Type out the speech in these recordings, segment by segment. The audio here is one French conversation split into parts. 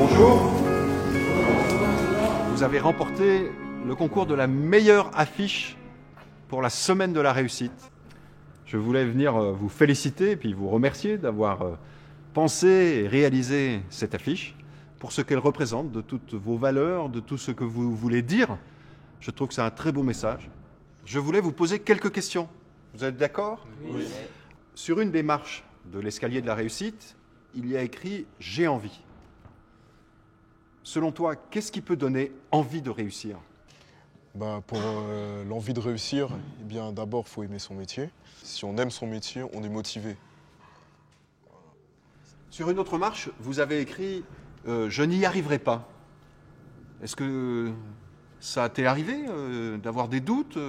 Bonjour. Vous avez remporté le concours de la meilleure affiche pour la semaine de la réussite. Je voulais venir vous féliciter et puis vous remercier d'avoir pensé et réalisé cette affiche pour ce qu'elle représente, de toutes vos valeurs, de tout ce que vous voulez dire. Je trouve que c'est un très beau message. Je voulais vous poser quelques questions. Vous êtes d'accord ? Oui. Sur une des marches de l'escalier de la réussite, il y a écrit « J'ai envie ». Selon toi, qu'est-ce qui peut donner envie de réussir ? Pour l'envie de réussir, d'abord, il faut aimer son métier. Si on aime son métier, on est motivé. Sur une autre marche, vous avez écrit « Je n'y arriverai pas ». Est-ce que ça t'est arrivé d'avoir des doutes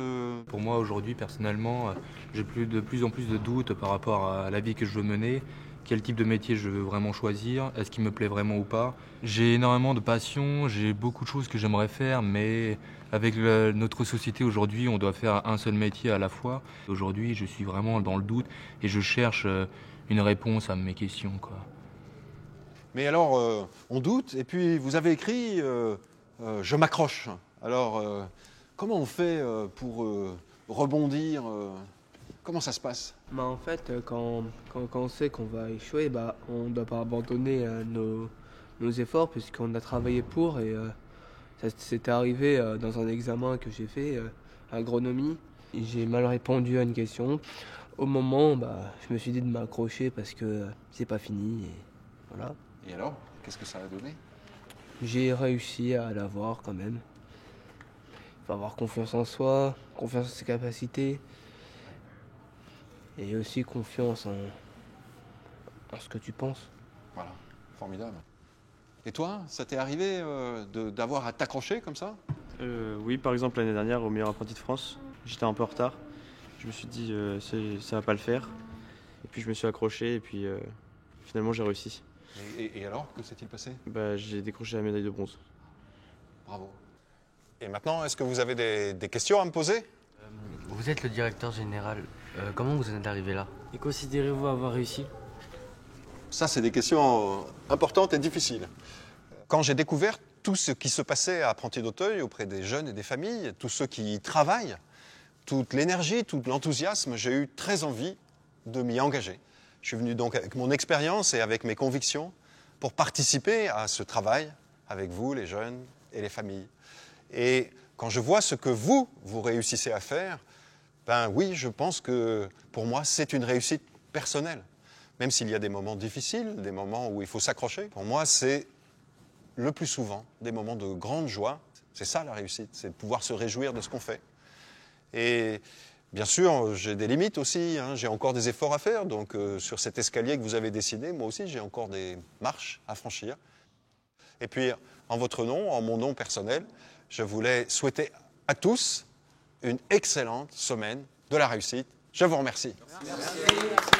Pour moi, aujourd'hui, personnellement, j'ai de plus en plus de doutes par rapport à la vie que je veux mener. Quel type de métier je veux vraiment choisir, est-ce qu'il me plaît vraiment ou pas. J'ai énormément de passion, j'ai beaucoup de choses que j'aimerais faire, mais avec notre société aujourd'hui, on doit faire un seul métier à la fois. Aujourd'hui, je suis vraiment dans le doute et je cherche une réponse à mes questions, quoi. Mais alors, on doute, et puis vous avez écrit je m'accroche ». Alors, comment on fait pour rebondir Comment ça se passe ? En fait, quand on sait qu'on va échouer, on ne doit pas abandonner nos efforts puisqu'on a travaillé pour. Et ça s'était arrivé dans un examen que j'ai fait, agronomie. J'ai mal répondu à une question. Au moment, je me suis dit de m'accrocher parce que c'est pas fini. Et voilà. Et alors, qu'est-ce que ça a donné ? J'ai réussi à l'avoir quand même. Il faut avoir confiance en soi, confiance en ses capacités. Et aussi confiance en ce que tu penses. Voilà, formidable. Et toi, ça t'est arrivé d'avoir à t'accrocher comme ça ? Oui, par exemple l'année dernière au meilleur apprenti de France, j'étais un peu en retard. Je me suis dit ça va pas le faire. Et puis je me suis accroché et puis finalement j'ai réussi. Et alors, que s'est-il passé ? J'ai décroché la médaille de bronze. Bravo. Et maintenant, est-ce que vous avez des questions à me poser ? Vous êtes le directeur général. Comment vous en êtes arrivé là ? Et considérez-vous avoir réussi ? Ça, c'est des questions importantes et difficiles. Quand j'ai découvert tout ce qui se passait à Apprentis d'Auteuil auprès des jeunes et des familles, tous ceux qui y travaillent, toute l'énergie, tout l'enthousiasme, j'ai eu très envie de m'y engager. Je suis venu donc avec mon expérience et avec mes convictions pour participer à ce travail avec vous, les jeunes et les familles. Et quand je vois ce que vous réussissez à faire, oui, je pense que pour moi, c'est une réussite personnelle. Même s'il y a des moments difficiles, des moments où il faut s'accrocher, pour moi, c'est le plus souvent des moments de grande joie. C'est ça la réussite, c'est de pouvoir se réjouir de ce qu'on fait. Et bien sûr, j'ai des limites aussi, j'ai encore des efforts à faire. Donc sur cet escalier que vous avez dessiné, moi aussi, j'ai encore des marches à franchir. Et puis, en votre nom, en mon nom personnel, je voulais souhaiter à tous une excellente semaine de la réussite. Je vous remercie. Merci.